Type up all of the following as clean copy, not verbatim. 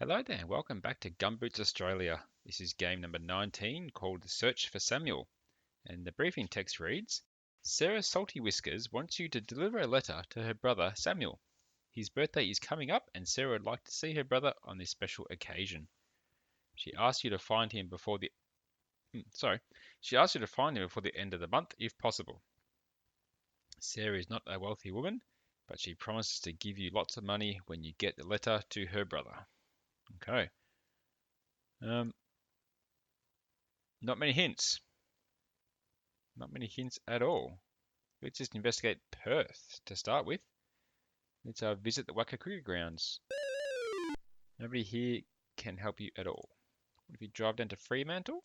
Hello there, welcome back to Gumboots Australia. This is game number 19 called The Search for Samuel. And the briefing text reads, Sarah Salty Whiskers wants you to deliver a letter to her brother Samuel. His birthday is coming up and Sarah would like to see her brother on this special occasion. She asks you to find him before the end of the month if possible. Sarah is not a wealthy woman, but she promises to give you lots of money when you get the letter to her brother. Okay. Not many hints. Not many hints at all. Let's just investigate Perth to start with. Let's visit the Waka Cricket Grounds. Nobody here can help you at all. What if you drive down to Fremantle?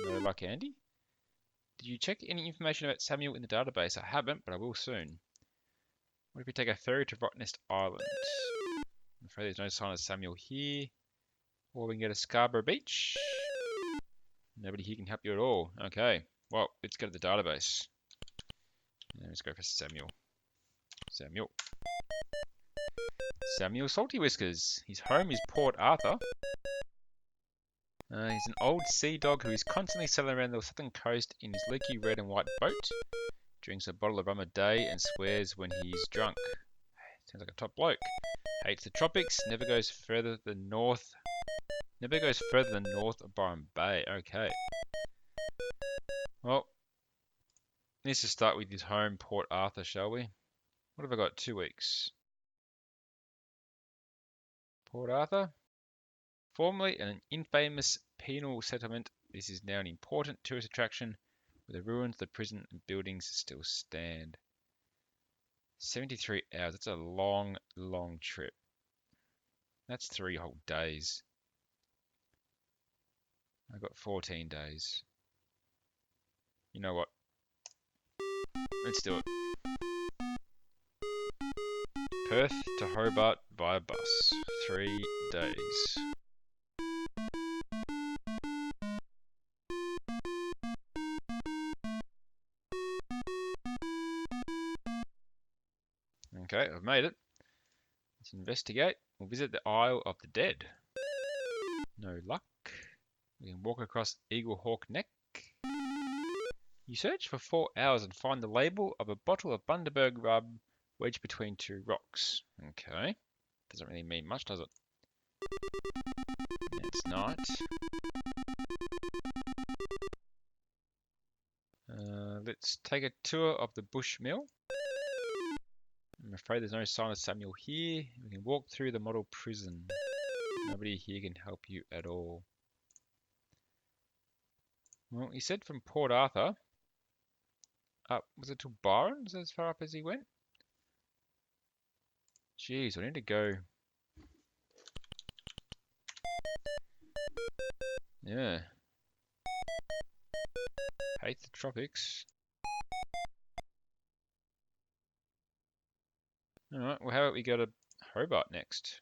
No luck, Andy. Did you check any information about Samuel in the database? I haven't, but I will soon. What if we take a ferry to Rottnest Island? I'm afraid there's no sign of Samuel here. Or we can go to Scarborough Beach. Nobody here can help you at all. Okay, well, let's go to the database. Let's go for Samuel. Samuel Salty Whiskers. His home is Port Arthur. He's an old sea dog who is constantly sailing around the southern coast in his leaky red and white boat. Drinks a bottle of rum a day and swears when he is drunk. Sounds like a top bloke. Hates the tropics. Never goes further than north of Byron Bay. Okay. Well, let's just start with his home, Port Arthur, shall we? What have I got? 2 weeks. Port Arthur. Formerly an infamous penal settlement, this is now an important tourist attraction where the ruins of the prison and buildings still stand. 73 hours, that's a long, long trip. That's 3 whole days. I've got 14 days. You know what? Let's do it. Perth to Hobart via bus. 3 days. Okay, I've made it. Let's investigate. We'll visit the Isle of the Dead. No luck. We can walk across Eagle Hawk Neck. You search for 4 hours and find the label of a bottle of Bundaberg rub wedged between 2 rocks. Okay. Doesn't really mean much, does it? It's night. Let's take a tour of the Bush Mill. I'm afraid there's no sign of Samuel here. We can walk through the model prison. Nobody here can help you at all. Well, he said from Port Arthur up, was it to Byron? Was that as far up as he went? Jeez, I need to go. Yeah. Hate the tropics. Alright, well how about we go to Hobart next?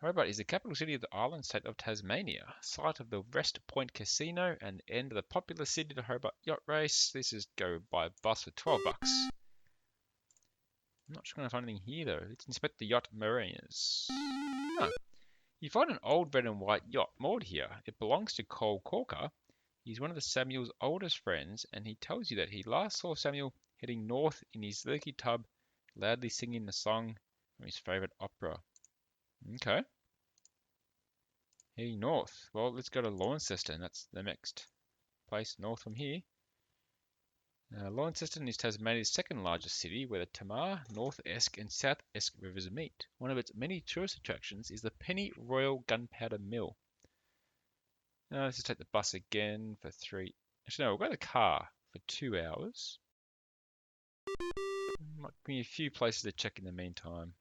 Hobart is the capital city of the island state of Tasmania, site of the West Point Casino and the end of the popular Sydney to Hobart yacht race. This is go by bus for $12. I'm not sure I'm going to find anything here though. Let's inspect the yacht marinas. Huh. You find an old red and white yacht moored here. It belongs to Cole Corker. He's one of the Samuel's oldest friends, and he tells you that he last saw Samuel heading north in his leaky tub, loudly singing the song from his favourite opera. Okay. Heading north. Well, let's go to Launceston. That's the next place north from here. Launceston is Tasmania's second largest city, where the Tamar, North Esk and South Esk rivers meet. One of its many tourist attractions is the Penny Royal Gunpowder Mill. Let's just take the bus again for 3. Actually, no, we'll go to the car for 2 hours. Might be a few places to check in the meantime.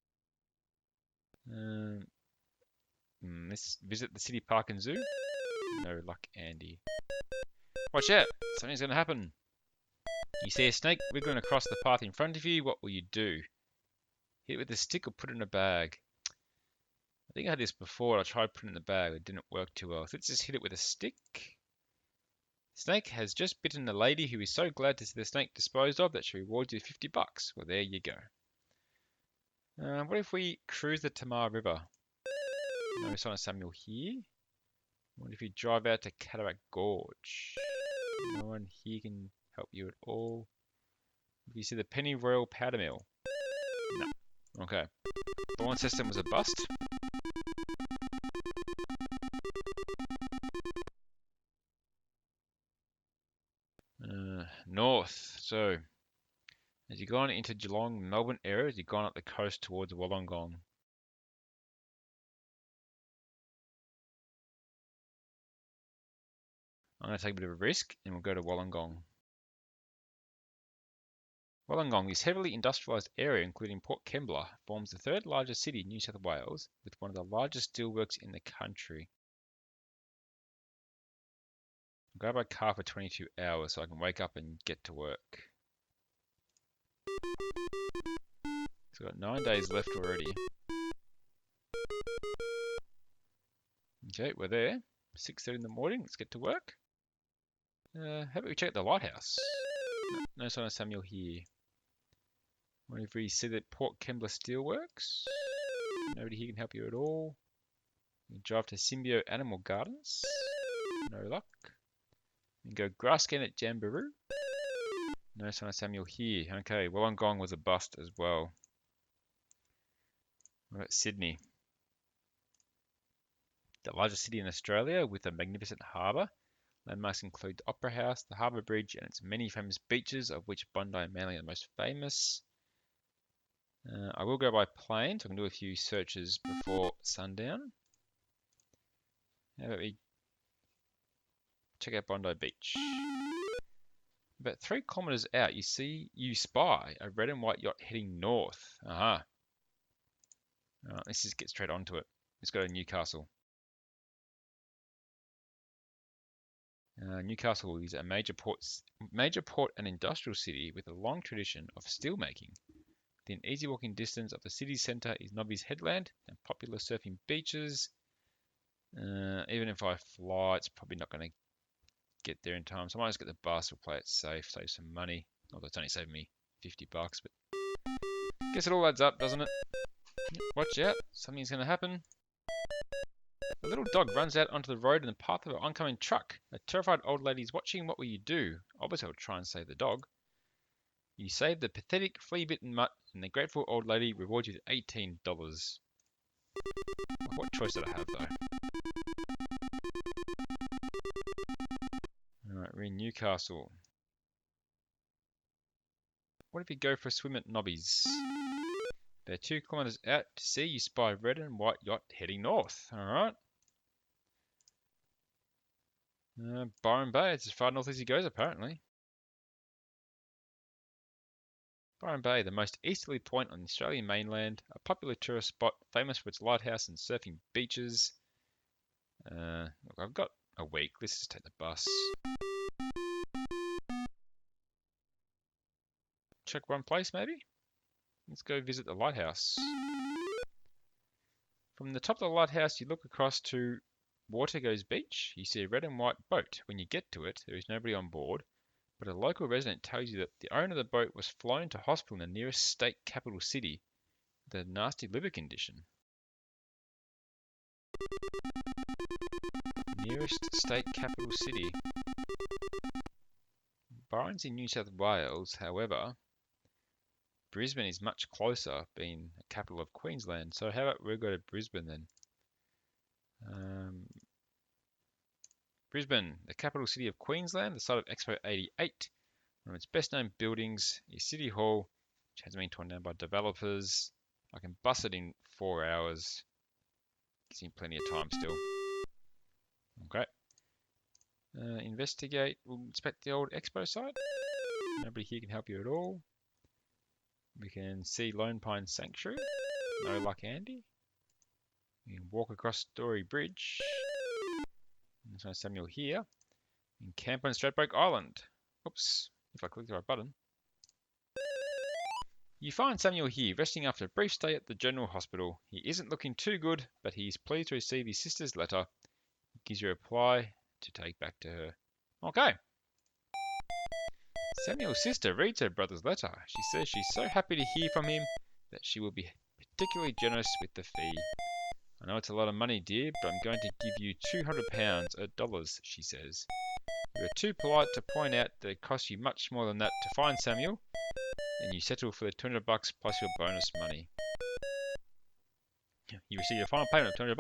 Let's visit the city park and zoo. No luck, Andy. Watch out! Something's going to happen. You see a snake wiggling across the path in front of you. What will you do? Hit it with a stick or put it in a bag? I think I had this before. I tried putting it in the bag. It didn't work too well. So let's just hit it with a stick. The snake has just bitten a lady who is so glad to see the snake disposed of that she rewards you $50. Well, there you go. What if we cruise the Tamar River? No sign of Samuel here. What if you drive out to Cataract Gorge? No one here can help you at all. If you see the Penny Royal Powder Mill? No. Okay. The lawn system was a bust. North. So, as you've gone into Geelong, Melbourne areas, you've gone up the coast towards Wollongong. I'm going to take a bit of a risk and we'll go to Wollongong. Wollongong, this heavily industrialised area, including Port Kembla, forms the third largest city in New South Wales, with one of the largest steelworks in the country. I'll go by car for 22 hours so I can wake up and get to work. So we've got 9 days left already. Okay, we're there. 6:30 in the morning, let's get to work. How about we check out the lighthouse? No sign of Samuel here. What if we see that Port Kembla Steelworks? Nobody here can help you at all. You can drive to Symbio Animal Gardens. No luck. You can go grass scan at Jamboree. No sign of Samuel here. Okay, Wollongong was a bust as well. What about Sydney? The largest city in Australia with a magnificent harbour. Landmarks include the Opera House, the Harbour Bridge, and its many famous beaches, of which Bondi and Manly are the most famous. I will go by plane, so I can do a few searches before sundown. How about we check out Bondi Beach? About 3 kilometres out, you spy a red and white yacht heading north. Aha. Let's just get straight onto it. Let's go to Newcastle. Newcastle is a major port and industrial city with a long tradition of steelmaking. Within easy walking distance of the city centre is Nobby's Headland and popular surfing beaches. Even if I fly, it's probably not going to get there in time, so I might just get the bus. We'll play it safe, save some money. Although it's only saving me $50, but guess it all adds up, doesn't it? Watch out, something's going to happen. A little dog runs out onto the road in the path of an oncoming truck. A terrified old lady is watching. What will you do? Obviously, I'll try and save the dog. You save the pathetic, flea-bitten mutt, and the grateful old lady rewards you with $18. What choice did I have, though? Alright, we're in Newcastle. What if you go for a swim at Nobby's? They're 2 kilometres out to sea. You spy a red and white yacht heading north. Alright. Byron Bay, it's as far north as he goes, apparently. Byron Bay, the most easterly point on the Australian mainland, a popular tourist spot famous for its lighthouse and surfing beaches. Look, I've got a week. Let's just take the bus. Check one place, maybe? Let's go visit the lighthouse. From the top of the lighthouse, you look across to Watergoes Beach. You see a red and white boat. When you get to it, there is nobody on board, but a local resident tells you that the owner of the boat was flown to hospital in the nearest state capital city with a nasty liver condition. Nearest state capital city. Byron's in New South Wales, however. Brisbane is much closer, being the capital of Queensland. So how about we go to Brisbane then? Brisbane, the capital city of Queensland, the site of Expo 88. One of its best known buildings is City Hall, which has been torn down by developers. I can bus it in 4 hours. Gives me plenty of time still. Okay. Investigate. We'll inspect the old Expo site. Nobody here can help you at all. We can see Lone Pine Sanctuary. No luck, Andy. We can walk across Story Bridge. There's no Samuel here. We can camp on Stradbroke Island. Oops, if I click the right button. You find Samuel here, resting after a brief stay at the General Hospital. He isn't looking too good, but he is pleased to receive his sister's letter. He gives you a reply to take back to her. Okay. Samuel's sister reads her brother's letter. She says she's so happy to hear from him that she will be particularly generous with the fee. I know it's a lot of money, dear, but I'm going to give you £200 dollars, she says. You are too polite to point out that it costs you much more than that to find Samuel, and you settle for the $200 plus your bonus money. You receive your final payment of $200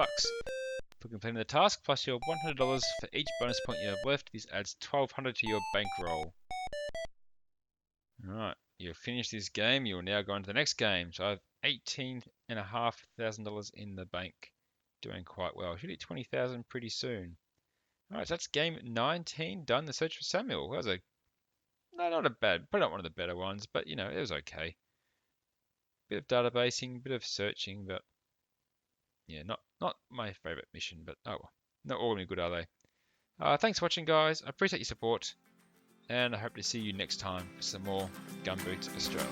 for completing the task, plus your $100 for each bonus point you have left. This adds $1,200 to your bankroll. Alright, you've finished this game. You'll now go on to the next game. So I have $18,500 in the bank. Doing quite well. Should hit 20,000 pretty soon. Alright, so that's game 19 done. The search for Samuel. That was not a bad, probably not one of the better ones, but you know, it was okay. Bit of databasing, bit of searching, but yeah, not my favorite mission, but oh well. Not all of them good, are they? Thanks for watching, guys. I appreciate your support, and I hope to see you next time for some more Gumboots Australia.